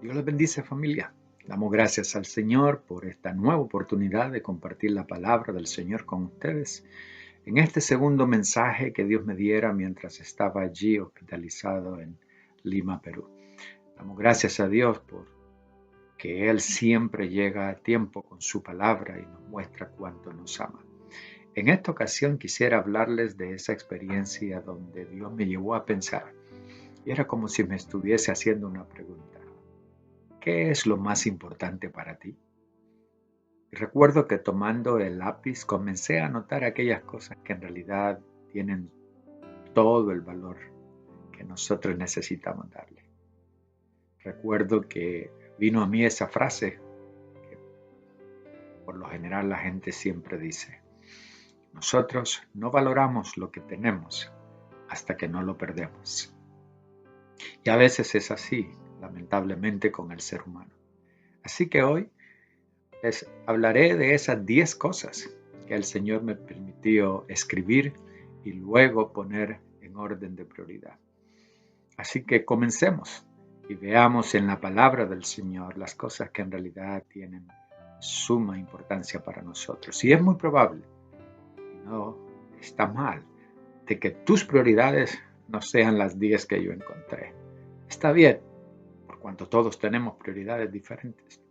Dios les bendice, familia. Damos gracias al Señor por esta nueva oportunidad de compartir la palabra del Señor con ustedes en este segundo mensaje que Dios me diera mientras estaba allí hospitalizado en Lima, Perú. Damos gracias a Dios por que Él siempre llega a tiempo con su palabra y nos muestra cuánto nos ama. En esta ocasión quisiera hablarles de esa experiencia donde Dios me llevó a pensar. Y era como si me estuviese haciendo una pregunta. ¿Qué es lo más importante para ti? Y recuerdo que tomando el lápiz comencé a anotar aquellas cosas que en realidad tienen todo el valor que nosotros necesitamos darle. Recuerdo que vino a mí esa frase que por lo general la gente siempre dice: nosotros no valoramos lo que tenemos hasta que no lo perdemos. Y a veces es así, lamentablemente, con el ser humano. Así que hoy les hablaré de esas 10 cosas que el Señor me permitió escribir y luego poner en orden de prioridad. Así que comencemos y veamos en la palabra del Señor las cosas que en realidad tienen suma importancia para nosotros. Y es muy probable, y no está mal, de que tus prioridades no sean las 10 que yo encontré. Está bien, por cuanto todos tenemos prioridades diferentes.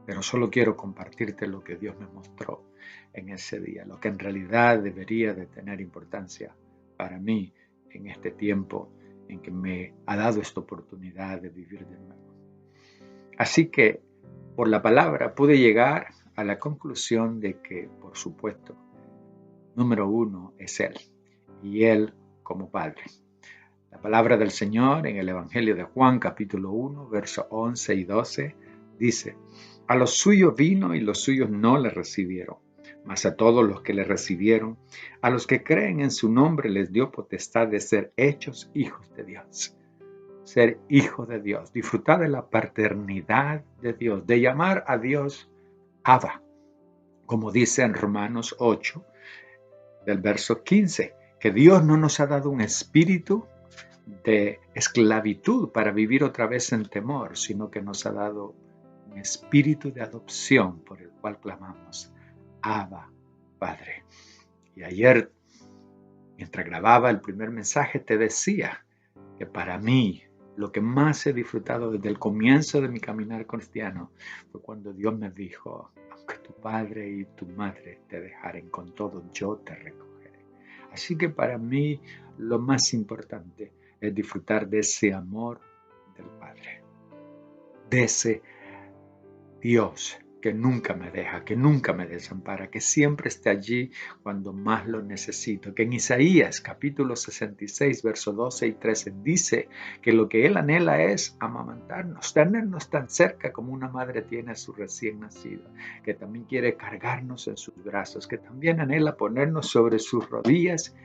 Pero solo quiero compartirte lo que Dios me mostró en ese día, lo que en realidad debería de tener importancia para mí en este tiempo en que me ha dado esta oportunidad de vivir de nuevo. Así que por la palabra pude llegar a la conclusión de que, por supuesto, número uno es Él y Él como Padre. La palabra del Señor en el Evangelio de Juan, capítulo 1, versos 11 y 12, dice: a los suyos vino y los suyos no le recibieron, mas a todos los que le recibieron, a los que creen en su nombre, les dio potestad de ser hechos hijos de Dios. Ser hijo de Dios, disfrutar de la paternidad de Dios, de llamar a Dios Abba, como dice en Romanos 8, del verso 15, que Dios no nos ha dado un espíritu de esclavitud para vivir otra vez en temor, sino que nos ha dado un espíritu de adopción por el cual clamamos: Abba, Padre. Y ayer, mientras grababa el primer mensaje, te decía que para mí lo que más he disfrutado desde el comienzo de mi caminar cristiano fue cuando Dios me dijo: aunque tu padre y tu madre te dejaren, con todo yo te recogeré. Así que para mí lo más importante es disfrutar de ese amor del Padre, de ese Dios que nunca me deja, que nunca me desampara, que siempre está allí cuando más lo necesito. Que en Isaías capítulo 66, versos 12 y 13 dice que lo que Él anhela es amamantarnos, tenernos tan cerca como una madre tiene a su recién nacido, que también quiere cargarnos en sus brazos, que también anhela ponernos sobre sus rodillas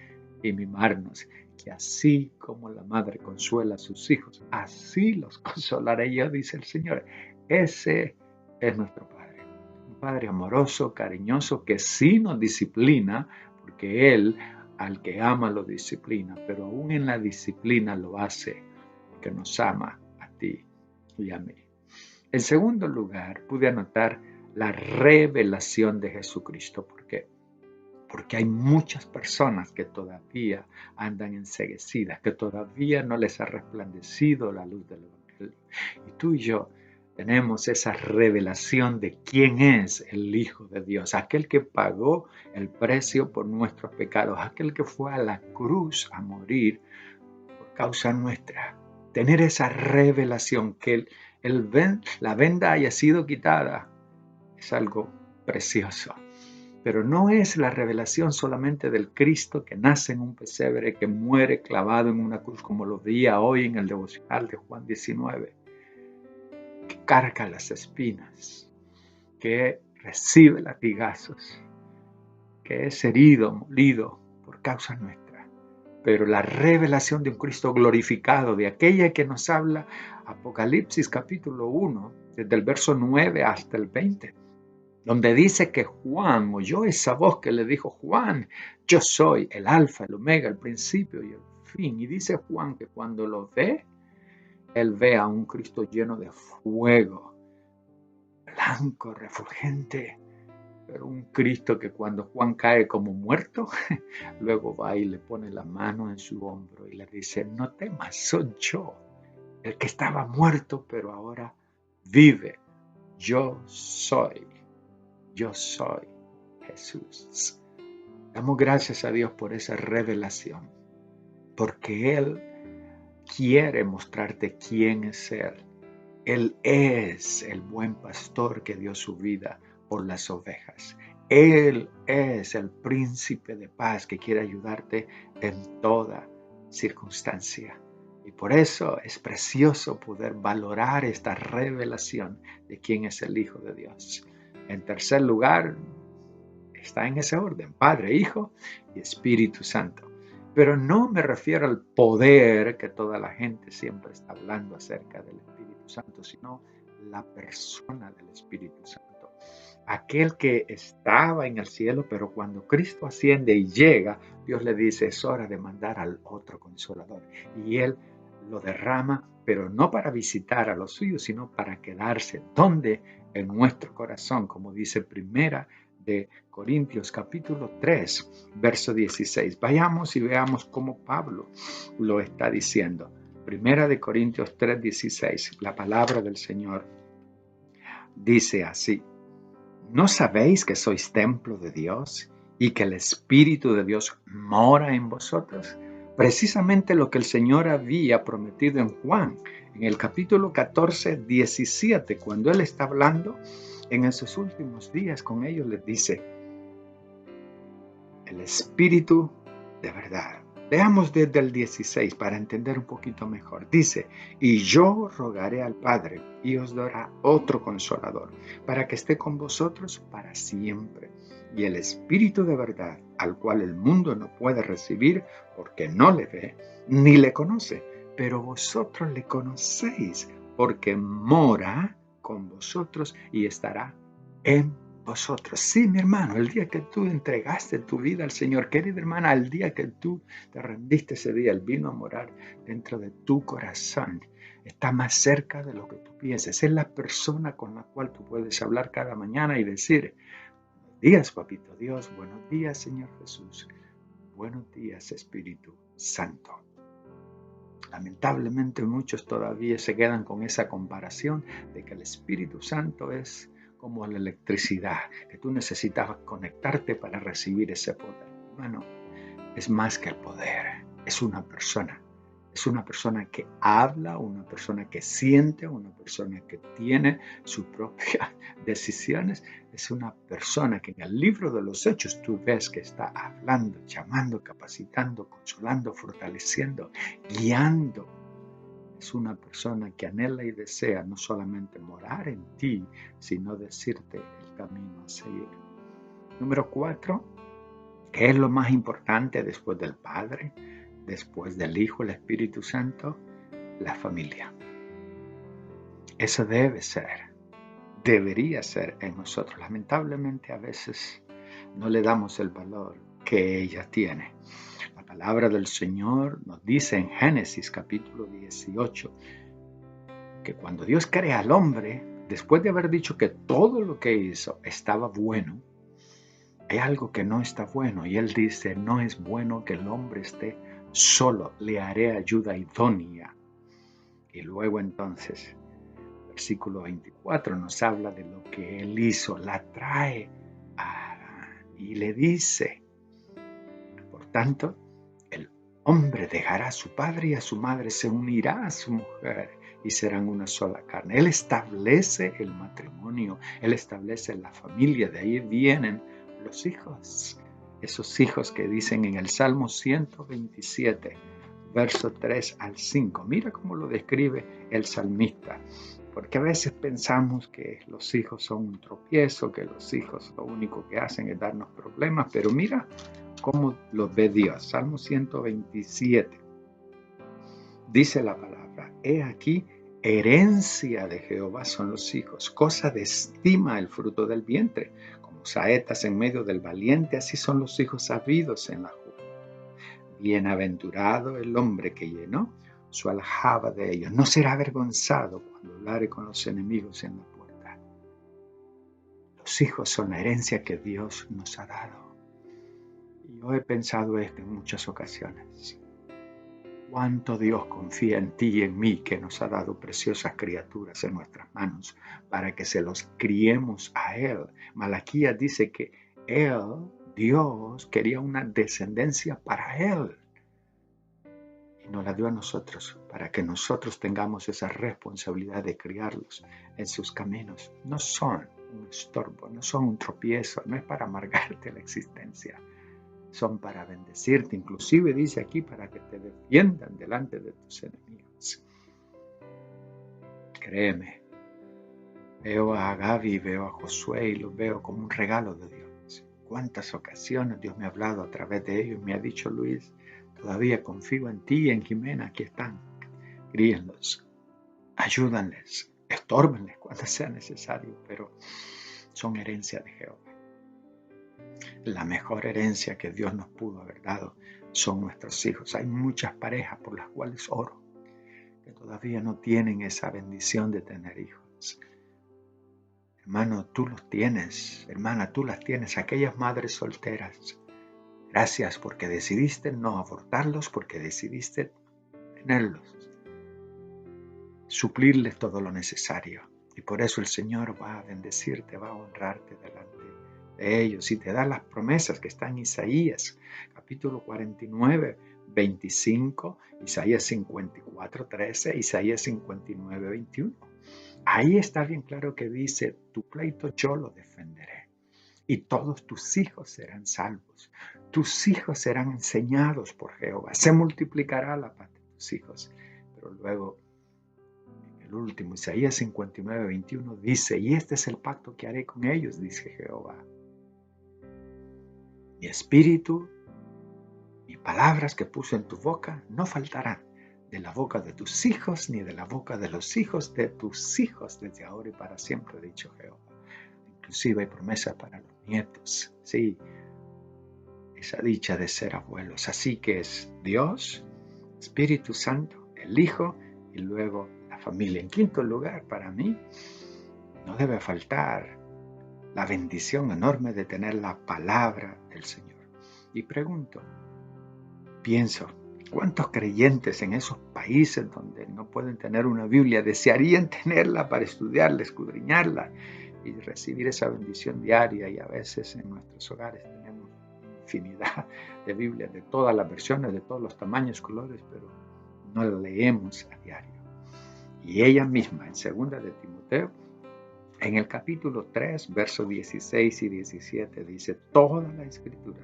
y mimarnos, que así como la madre consuela a sus hijos, así los consolaré yo, dice el Señor. Ese es nuestro Padre, un Padre amoroso, cariñoso, que sí nos disciplina, porque Él al que ama lo disciplina, pero aún en la disciplina lo hace porque nos ama a ti y a mí. En segundo lugar, pude anotar la revelación de Jesucristo. ¿Por qué? Porque hay muchas personas que todavía andan enceguecidas, que todavía no les ha resplandecido la luz del Evangelio. Y tú y yo tenemos esa revelación de quién es el Hijo de Dios, aquel que pagó el precio por nuestros pecados, aquel que fue a la cruz a morir por causa nuestra. Tener esa revelación, que la venda haya sido quitada, es algo precioso. Pero no es la revelación solamente del Cristo que nace en un pesebre, que muere clavado en una cruz, como lo veía hoy en el devocional de Juan 19, que carga las espinas, que recibe latigazos, que es herido, molido por causa nuestra. Pero la revelación de un Cristo glorificado, de aquella que nos habla Apocalipsis capítulo 1, desde el verso 9 hasta el 20, donde dice que Juan oyó esa voz que le dijo: Juan, yo soy el alfa, el omega, el principio y el fin. Y dice Juan que cuando lo ve, Él ve a un Cristo lleno de fuego, blanco, refulgente, pero un Cristo que cuando Juan cae como muerto, luego va y le pone la mano en su hombro y le dice, no temas, soy yo, el que estaba muerto, pero ahora vive. Yo soy Jesús. Damos gracias a Dios por esa revelación, porque Él quiere mostrarte quién es Él. Él es el buen pastor que dio su vida por las ovejas. Él es el príncipe de paz que quiere ayudarte en toda circunstancia. Y por eso es precioso poder valorar esta revelación de quién es el Hijo de Dios. En tercer lugar, está en ese orden, Padre, Hijo y Espíritu Santo. Pero no me refiero al poder que toda la gente siempre está hablando acerca del Espíritu Santo, sino la persona del Espíritu Santo. Aquel que estaba en el cielo, pero cuando Cristo asciende y llega, Dios le dice, es hora de mandar al otro Consolador. Y Él lo derrama, pero no para visitar a los suyos, sino para quedarse. ¿Dónde? En nuestro corazón, como dice Primera de Corintios capítulo 3, verso 16. Vayamos y veamos cómo Pablo lo está diciendo. Primera de Corintios 3, 16. La palabra del Señor dice así. ¿No sabéis que sois templo de Dios y que el Espíritu de Dios mora en vosotros? Precisamente lo que el Señor había prometido en Juan, en el capítulo 14, 17, cuando Él está hablando en esos últimos días con ellos, les dice, el Espíritu de verdad. Veamos desde el 16 para entender un poquito mejor. Dice, y yo rogaré al Padre y os dará otro Consolador para que esté con vosotros para siempre. Y el Espíritu de verdad, al cual el mundo no puede recibir porque no le ve ni le conoce, pero vosotros le conocéis porque mora con vosotros y estará en vosotros. Sí, mi hermano, el día que tú entregaste tu vida al Señor, querida hermana, el día que tú te rendiste ese día, Él vino a morar dentro de tu corazón. Está más cerca de lo que tú piensas. Es la persona con la cual tú puedes hablar cada mañana y decir, buenos días, papito Dios, buenos días, Señor Jesús, buenos días, Espíritu Santo. Lamentablemente muchos todavía se quedan con esa comparación de que el Espíritu Santo es como la electricidad, que tú necesitabas conectarte para recibir ese poder. Bueno, es más que el poder, es una persona. Es una persona que habla, una persona que siente, una persona que tiene sus propias decisiones. Es una persona que en el libro de los Hechos tú ves que está hablando, llamando, capacitando, consolando, fortaleciendo, guiando. Es una persona que anhela y desea no solamente morar en ti, sino decirte el camino a seguir. Número 4, ¿qué es lo más importante después del Padre, después del Hijo, el Espíritu Santo? La familia. Eso debería ser en nosotros. Lamentablemente a veces no le damos el valor que ella tiene. La palabra del Señor nos dice en Génesis capítulo 18 que cuando Dios crea al hombre, después de haber dicho que todo lo que hizo estaba bueno, hay algo que no está bueno y Él dice, no es bueno que el hombre esté solo, le haré ayuda idónea. Y luego entonces, versículo 24 nos habla de lo que Él hizo, la trae y le dice, por tanto, el hombre dejará a su padre y a su madre, se unirá a su mujer y serán una sola carne. Él establece el matrimonio, Él establece la familia, de ahí vienen los hijos. Esos hijos que dicen en el Salmo 127, verso 3 al 5. Mira cómo lo describe el salmista. Porque a veces pensamos que los hijos son un tropiezo, que los hijos lo único que hacen es darnos problemas, pero mira cómo lo ve Dios. Salmo 127. Dice la palabra, he aquí, herencia de Jehová son los hijos, cosa de estima el fruto del vientre, como saetas en medio del valiente, así son los hijos sabidos en la juventud. Bienaventurado el hombre que llenó su aljaba de ellos. No será avergonzado cuando hablare con los enemigos en la puerta. Los hijos son la herencia que Dios nos ha dado. Y yo he pensado esto en muchas ocasiones. Cuánto Dios confía en ti y en mí, que nos ha dado preciosas criaturas en nuestras manos para que se los criemos a Él. Malaquías dice que Él, Dios, quería una descendencia para Él. Y nos la dio a nosotros para que nosotros tengamos esa responsabilidad de criarlos en sus caminos. No son un estorbo, no son un tropiezo, no es para amargarte la existencia. Son para bendecirte, inclusive dice aquí, para que te defiendan delante de tus enemigos. Créeme, veo a Gaby, veo a Josué y los veo como un regalo de Dios. Cuántas ocasiones Dios me ha hablado a través de ellos, me ha dicho: Luis, todavía confío en ti y en Jimena, aquí están, críenlos, ayúdanles, estórbenles cuando sea necesario, pero son herencia de Jehová. La mejor herencia que Dios nos pudo haber dado son nuestros hijos. Hay muchas parejas por las cuales oro que todavía no tienen esa bendición de tener hijos. Hermano, tú los tienes. Hermana, tú las tienes. Aquellas madres solteras, gracias porque decidiste no abortarlos, porque decidiste tenerlos, suplirles todo lo necesario. Y por eso el Señor va a bendecirte, va a honrarte delante de ellos y te da las promesas que están en Isaías, capítulo 49, 25, Isaías 54, 13, Isaías 59, 21. Ahí está bien claro que dice: tu pleito yo lo defenderé y todos tus hijos serán salvos. Tus hijos serán enseñados por Jehová. Se multiplicará la paz de tus hijos. Pero luego, en el último, Isaías 59, 21 dice: y este es el pacto que haré con ellos, dice Jehová. Mi espíritu, mis palabras que puse en tu boca no faltarán de la boca de tus hijos ni de la boca de los hijos de tus hijos desde ahora y para siempre, ha dicho Jehová. Inclusive hay promesa para los nietos. Sí, esa dicha de ser abuelos. Así que es Dios, Espíritu Santo, el Hijo y luego la familia. En quinto lugar, para mí, no debe faltar la bendición enorme de tener la palabra del Señor. Y pregunto, pienso, ¿cuántos creyentes en esos países donde no pueden tener una Biblia desearían tenerla para estudiarla, escudriñarla y recibir esa bendición diaria? Y a veces en nuestros hogares tenemos infinidad de Biblias, de todas las versiones, de todos los tamaños, colores, pero no la leemos a diario. Y ella misma, en 2 de Timoteo, en el capítulo 3, versos 16 y 17, dice: toda la Escritura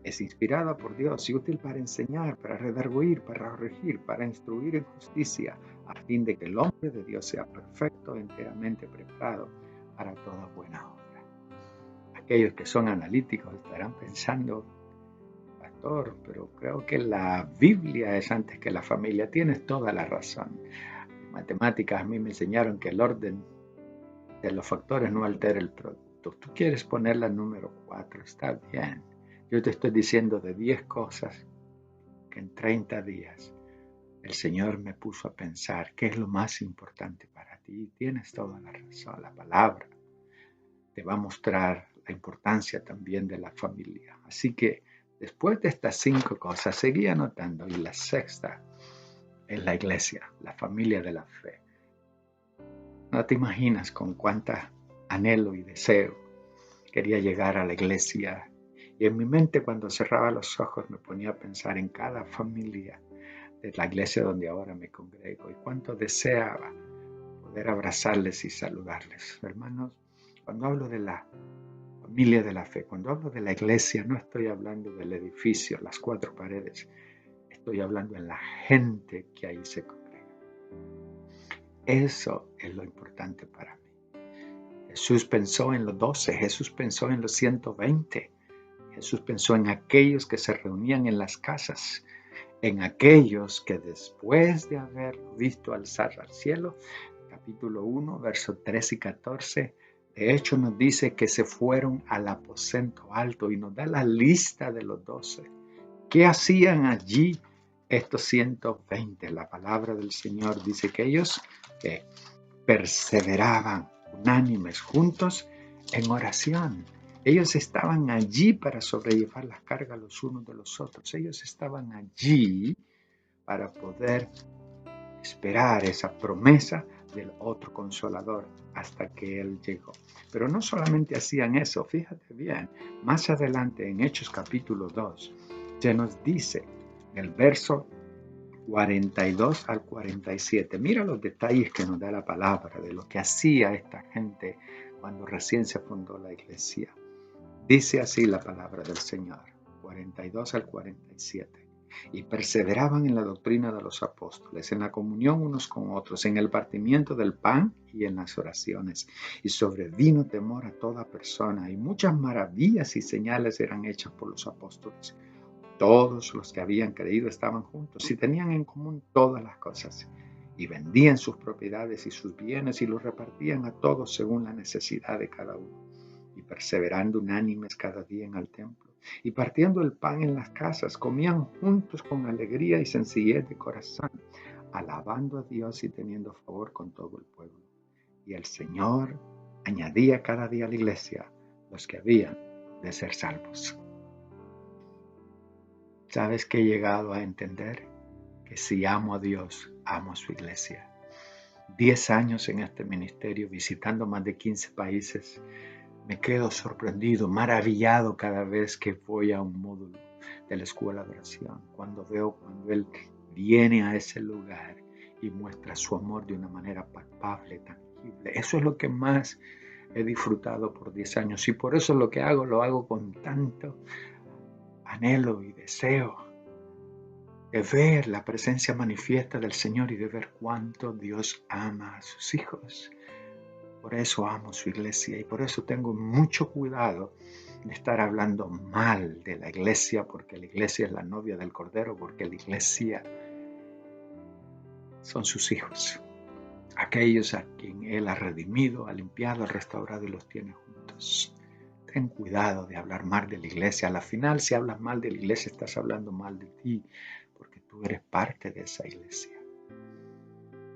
es inspirada por Dios y útil para enseñar, para redarguir, para corregir, para instruir en justicia, a fin de que el hombre de Dios sea perfecto, enteramente preparado para toda buena obra. Aquellos que son analíticos estarán pensando: pastor, pero creo que la Biblia es antes que la familia. Tienes toda la razón. En matemáticas a mí me enseñaron que el orden de los factores no altera el producto. Tú quieres ponerla número 4, está bien. Yo te estoy diciendo de 10 cosas que en 30 días el Señor me puso a pensar qué es lo más importante para ti. Tienes toda la razón. La palabra te va a mostrar la importancia también de la familia. Así que después de estas 5 cosas, seguí anotando. Y la sexta es la iglesia, la familia de la fe. No te imaginas con cuánta anhelo y deseo quería llegar a la iglesia. Y en mi mente, cuando cerraba los ojos, me ponía a pensar en cada familia de la iglesia donde ahora me congrego y cuánto deseaba poder abrazarles y saludarles. Hermanos, cuando hablo de la familia de la fe, cuando hablo de la iglesia, no estoy hablando del edificio, las 4 paredes. Estoy hablando en la gente que ahí se congrega. Eso es lo importante para mí. Jesús pensó en los 12, Jesús pensó en los 120. Jesús pensó en aquellos que se reunían en las casas, en aquellos que después de haber visto alzar al cielo, capítulo 1, versos 13 y 14, de hecho nos dice que se fueron al aposento alto y nos da la lista de los 12. ¿Qué hacían allí estos 120, la palabra del Señor dice que ellos perseveraban unánimes juntos en oración. Ellos estaban allí para sobrellevar las cargas los unos de los otros. Ellos estaban allí para poder esperar esa promesa del otro consolador hasta que Él llegó. Pero no solamente hacían eso, fíjate bien, más adelante en Hechos capítulo 2, se nos dice en el verso 42 al 47, mira los detalles que nos da la palabra de lo que hacía esta gente cuando recién se fundó la iglesia. Dice así la palabra del Señor, 42 al 47. Y perseveraban en la doctrina de los apóstoles, en la comunión unos con otros, en el partimiento del pan y en las oraciones. Y sobrevino temor a toda persona, y muchas maravillas y señales eran hechas por los apóstoles. Todos los que habían creído estaban juntos y tenían en común todas las cosas. Y vendían sus propiedades y sus bienes y los repartían a todos según la necesidad de cada uno. Y perseverando unánimes cada día en el templo, y partiendo el pan en las casas, comían juntos con alegría y sencillez de corazón, alabando a Dios y teniendo favor con todo el pueblo. Y el Señor añadía cada día a la iglesia los que habían de ser salvos. ¿Sabes que he llegado a entender? Que si amo a Dios, amo a su iglesia. 10 años en este ministerio, visitando más de 15 países, me quedo sorprendido, maravillado cada vez que voy a un módulo de la escuela de oración, cuando veo cuando Él viene a ese lugar y muestra su amor de una manera palpable, tangible. Eso es lo que más he disfrutado por 10 años y por eso lo que hago, lo hago con tanto anhelo y deseo de ver la presencia manifiesta del Señor y de ver cuánto Dios ama a sus hijos. Por eso amo su iglesia y por eso tengo mucho cuidado de estar hablando mal de la iglesia, porque la iglesia es la novia del Cordero, porque la iglesia son sus hijos, aquellos a quien Él ha redimido, ha limpiado, ha restaurado y los tiene juntos. Ten cuidado de hablar mal de la iglesia. A la final, si hablas mal de la iglesia, estás hablando mal de ti, porque tú eres parte de esa iglesia.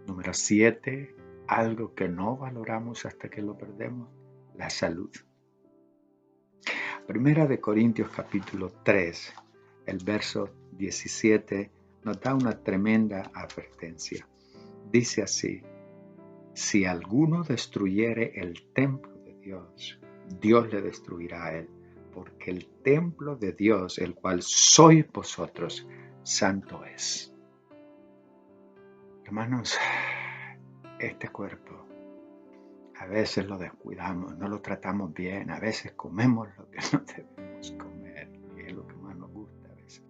Número 7, algo que no valoramos hasta que lo perdemos, la salud. Primera de Corintios capítulo 3, el verso 17, nos da una tremenda advertencia. Dice así: si alguno destruyere el templo de Dios, Dios le destruirá a él, porque el templo de Dios, el cual sois vosotros, santo es. Hermanos, este cuerpo a veces lo descuidamos, no lo tratamos bien, a veces comemos lo que no debemos comer, y es lo que más nos gusta a veces.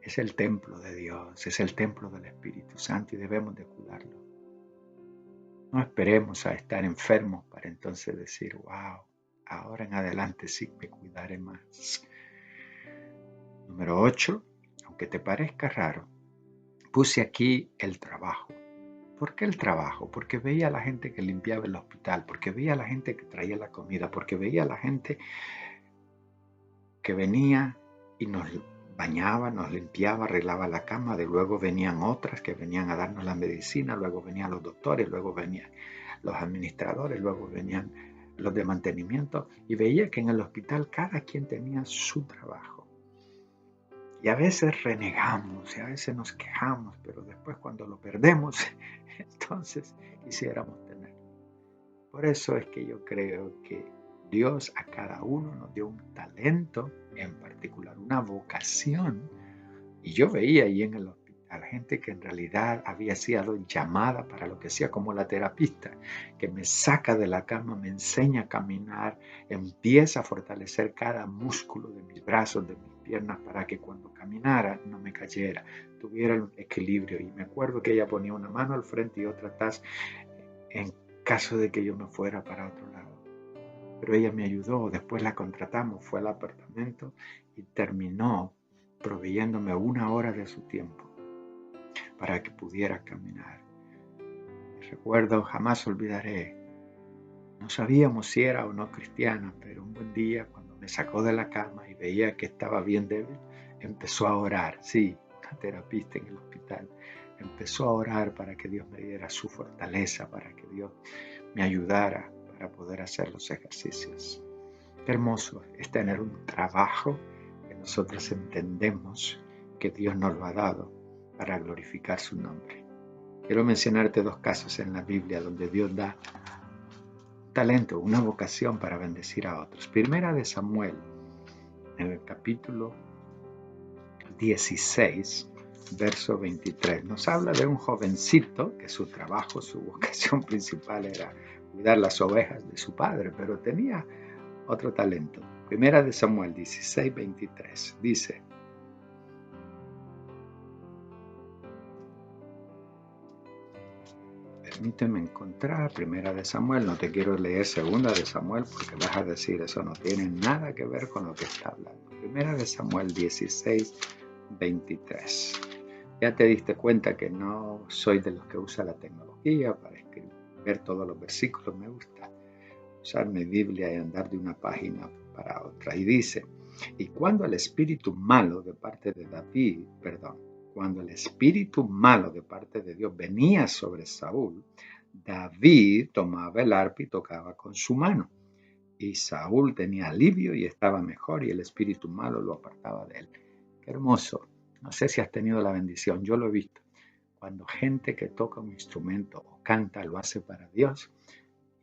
Es el templo de Dios, es el templo del Espíritu Santo y debemos de cuidarlo. No esperemos a estar enfermos para entonces decir, wow, ahora en adelante sí me cuidaré más. Número 8, aunque te parezca raro, puse aquí el trabajo. ¿Por qué el trabajo? Porque veía a la gente que limpiaba el hospital, porque veía a la gente que traía la comida, porque veía a la gente que venía y nos bañaba, nos limpiaba, arreglaba la cama, de luego venían otras que venían a darnos la medicina, luego venían los doctores, luego venían los administradores, luego venían los de mantenimiento, y veía que en el hospital cada quien tenía su trabajo. Y a veces renegamos y a veces nos quejamos, pero después cuando lo perdemos, entonces quisiéramos tener. Por eso es que yo creo que Dios a cada uno nos dio un talento, en particular una vocación. Y yo veía ahí en el hospital gente que en realidad había sido llamada para lo que hacía, como la terapista, que me saca de la cama, me enseña a caminar, empieza a fortalecer cada músculo de mis brazos, de mis piernas, para que cuando caminara no me cayera, tuviera el equilibrio. Y me acuerdo que ella ponía una mano al frente y otra atrás en caso de que yo me fuera para otro lado. Pero ella me ayudó, después la contratamos, fue al apartamento y terminó proveyéndome 1 hora de su tiempo para que pudiera caminar. Recuerdo, jamás olvidaré, no sabíamos si era o no cristiana, pero un buen día cuando me sacó de la cama y veía que estaba bien débil, empezó a orar, sí, una terapista en el hospital, empezó a orar para que Dios me diera su fortaleza, para que Dios me ayudara para poder hacer los ejercicios. Qué hermoso es tener un trabajo que nosotros entendemos que Dios nos lo ha dado para glorificar su nombre. Quiero mencionarte 2 casos en la Biblia donde Dios da talento, una vocación para bendecir a otros. Primera de Samuel, en el capítulo 16, verso 23, nos habla de un jovencito que su trabajo, su vocación principal era cuidar las ovejas de su padre, pero tenía otro talento. Primera de Samuel 16, 23, dice: permíteme encontrar Primera de Samuel, no te quiero leer Segunda de Samuel porque vas a decir eso no tiene nada que ver con lo que está hablando. Primera de Samuel 16, 23. Ya te diste cuenta que no soy de los que usa la tecnología para ver todos los versículos. Me gusta usar mi Biblia y andar de una página para otra. Y dice: y cuando el espíritu malo de parte de David, cuando el espíritu malo de parte de Dios venía sobre Saúl, David tomaba el arpa y tocaba con su mano. Y Saúl tenía alivio y estaba mejor y el espíritu malo lo apartaba de él. Qué hermoso. No sé si has tenido la bendición, yo lo he visto. Cuando gente que toca un instrumento o canta lo hace para Dios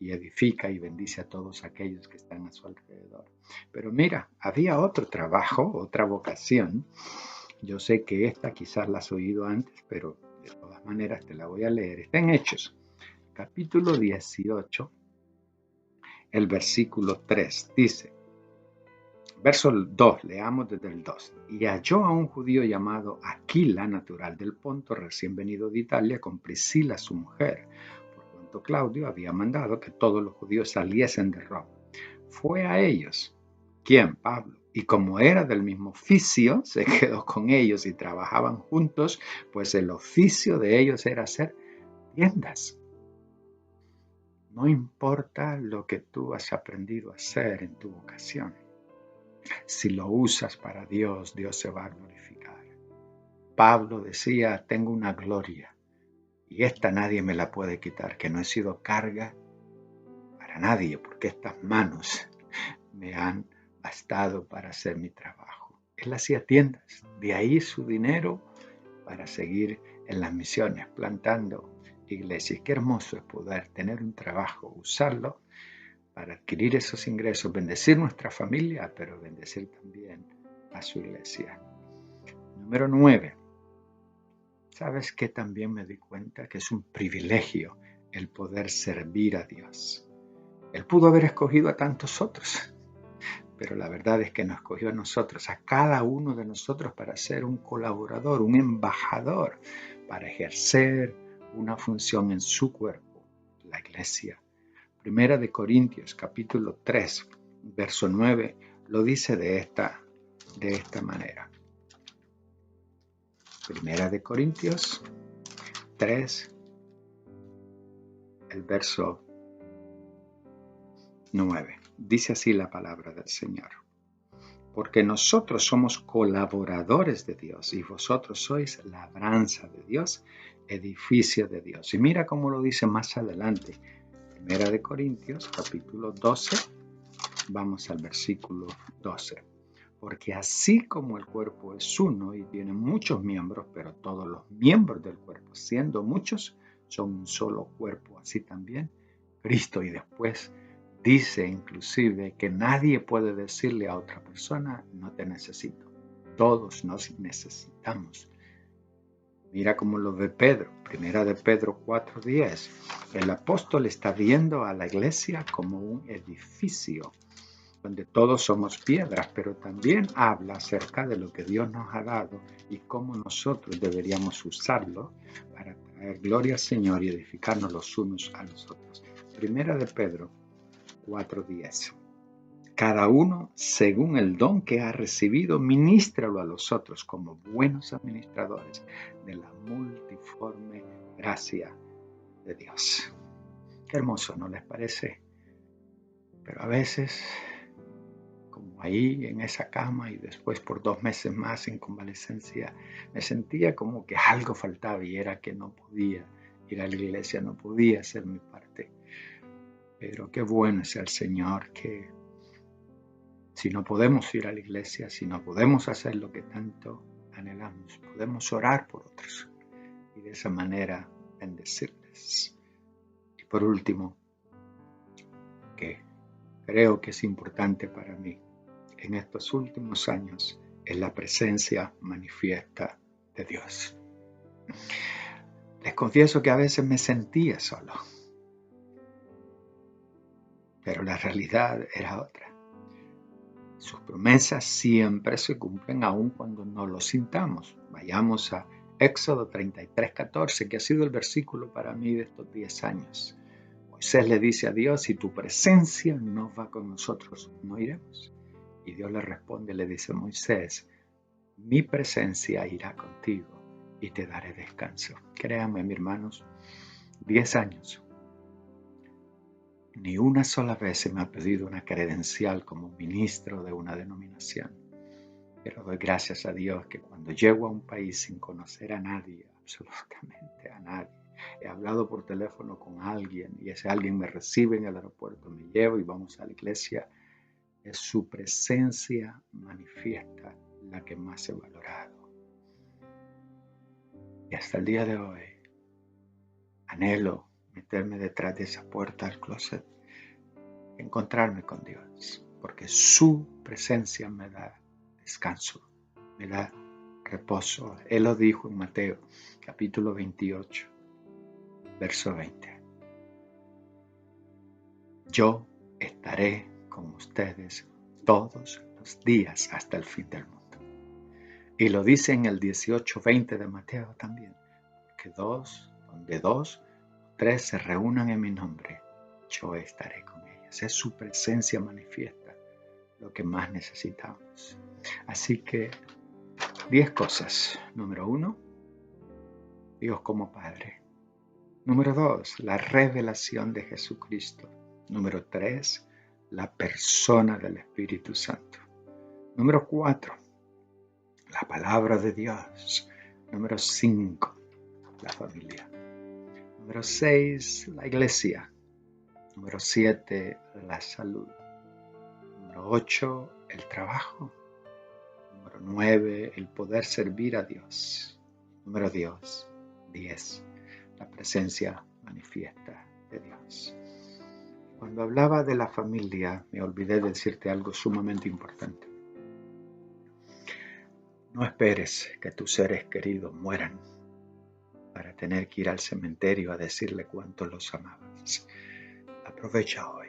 y edifica y bendice a todos aquellos que están a su alrededor. Pero mira, había otro trabajo, otra vocación. Yo sé que esta quizás la has oído antes, pero de todas maneras te la voy a leer. Está en Hechos, capítulo 18, el versículo 3. Dice, verso 2, leamos desde el 2. Y halló a un judío llamado Aquila, natural del Ponto, recién venido de Italia, con Priscila su mujer, por cuanto Claudio había mandado que todos los judíos saliesen de Roma. Fue a ellos. ¿Quién? Pablo. Y como era del mismo oficio, se quedó con ellos y trabajaban juntos, pues el oficio de ellos era hacer tiendas. No importa lo que tú has aprendido a hacer en tu vocación. Si lo usas para Dios, Dios se va a glorificar. Pablo decía, tengo una gloria y esta nadie me la puede quitar, que no he sido carga para nadie, porque estas manos me han bastado para hacer mi trabajo. Él hacía tiendas, de ahí su dinero para seguir en las misiones, plantando iglesias. Qué hermoso es poder tener un trabajo, usarlo para adquirir esos ingresos, bendecir nuestra familia, pero bendecir también a su iglesia. Número 9. ¿Sabes qué? También me di cuenta que es un privilegio el poder servir a Dios. Él pudo haber escogido a tantos otros, pero la verdad es que nos escogió a nosotros, a cada uno de nosotros, para ser un colaborador, un embajador, para ejercer una función en su cuerpo, la iglesia. Primera de Corintios, capítulo 3, verso 9, lo dice de esta manera. Primera de Corintios 3, el verso 9. Dice así la palabra del Señor. Porque nosotros somos colaboradores de Dios y vosotros sois labranza de Dios, edificio de Dios. Y mira cómo lo dice más adelante. Primera de Corintios, capítulo 12, vamos al versículo 12. Porque así como el cuerpo es uno y tiene muchos miembros, pero todos los miembros del cuerpo, siendo muchos, son un solo cuerpo, así también Cristo. Y después dice inclusive que nadie puede decirle a otra persona, no te necesito. Todos nos necesitamos. Mira cómo lo ve Pedro, primera de Pedro 4:10. El apóstol está viendo a la iglesia como un edificio donde todos somos piedras, pero también habla acerca de lo que Dios nos ha dado y cómo nosotros deberíamos usarlo para traer gloria al Señor y edificarnos los unos a los otros. Primera de Pedro 4:10. Cada uno, según el don que ha recibido, ministralo a los otros como buenos administradores de la multiforme gracia de Dios. Qué hermoso, ¿no les parece? Pero a veces como ahí en esa cama, y después por 2 meses más en convalecencia, me sentía como que algo faltaba y era que no podía ir a la iglesia, no podía hacer mi parte. Pero qué bueno es el Señor, que si no podemos ir a la iglesia, si no podemos hacer lo que tanto anhelamos, podemos orar por otros y de esa manera bendecirles. Y por último, que creo que es importante para mí en estos últimos años, es la presencia manifiesta de Dios. Les confieso que a veces me sentía solo, pero la realidad era otra. Sus promesas siempre se cumplen aun cuando no lo sintamos. Vayamos a Éxodo 33:14, que ha sido el versículo para mí de estos 10 años. Moisés le dice a Dios: si tu presencia no va con nosotros, no iremos. Y Dios le responde, le dice a Moisés: mi presencia irá contigo y te daré descanso. Créanme, mis hermanos, 10 años. Ni una sola vez se me ha pedido una credencial como ministro de una denominación. Pero doy gracias a Dios que cuando llego a un país sin conocer a nadie, absolutamente a nadie, he hablado por teléfono con alguien y ese alguien me recibe en el aeropuerto, me lleva y vamos a la iglesia, es su presencia manifiesta la que más he valorado. Y hasta el día de hoy anhelo meterme detrás de esa puerta del closet, encontrarme con Dios, porque su presencia me da descanso, me da reposo. Él lo dijo en Mateo, capítulo 28, verso 20. Yo estaré con ustedes todos los días hasta el fin del mundo. Y lo dice en el 18:20 de Mateo también, que donde 2 o 3 se reúnan en mi nombre, yo estaré con ellos. Es su presencia manifiesta lo que más necesitamos. Así que 10 cosas. Número 1, Dios como Padre. Número 2, la revelación de Jesucristo. Número 3, la persona del Espíritu Santo. Número 4, la palabra de Dios. Número 5, la familia. Número 6, la iglesia. Número 7, la salud. Número 8, el trabajo. Número 9, el poder servir a Dios. Número 10, la presencia manifiesta de Dios. Cuando hablaba de la familia, me olvidé de decirte algo sumamente importante. No esperes que tus seres queridos mueran para tener que ir al cementerio a decirle cuánto los amabas. Aprovecha hoy.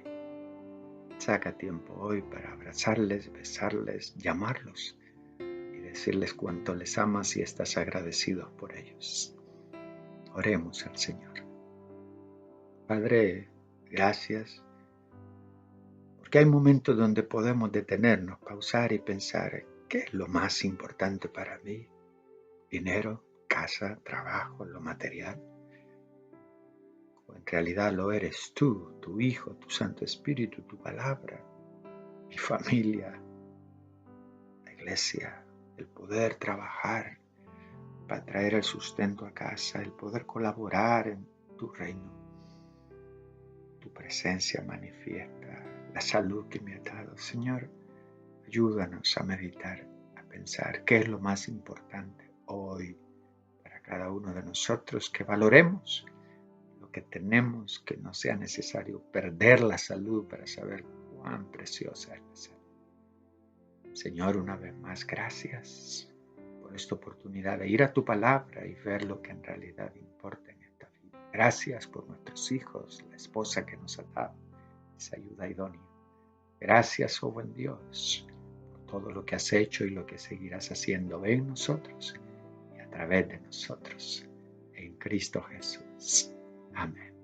Saca tiempo hoy para abrazarles, besarles, llamarlos y decirles cuánto les amas y estás agradecido por ellos. Oremos al Señor. Padre, gracias, porque hay momentos donde podemos detenernos, pausar y pensar, ¿qué es lo más importante para mí? Dinero, casa, trabajo, lo material. O en realidad lo eres tú, tu Hijo, tu Santo Espíritu, tu palabra, mi familia, la iglesia, el poder trabajar para traer el sustento a casa, el poder colaborar en tu reino, tu presencia manifiesta, la salud que me ha dado. Señor, ayúdanos a meditar, a pensar qué es lo más importante hoy para cada uno de nosotros, que valoremos lo que tenemos, que no sea necesario perder la salud para saber cuán preciosa es la salud. Señor, una vez más, gracias por esta oportunidad de ir a tu palabra y ver lo que en realidad importa en esta vida. Gracias por nuestros hijos, la esposa que nos ha dado, esa ayuda idónea. Gracias, oh buen Dios, por todo lo que has hecho y lo que seguirás haciendo en nosotros y a través de nosotros. En Cristo Jesús. Amén.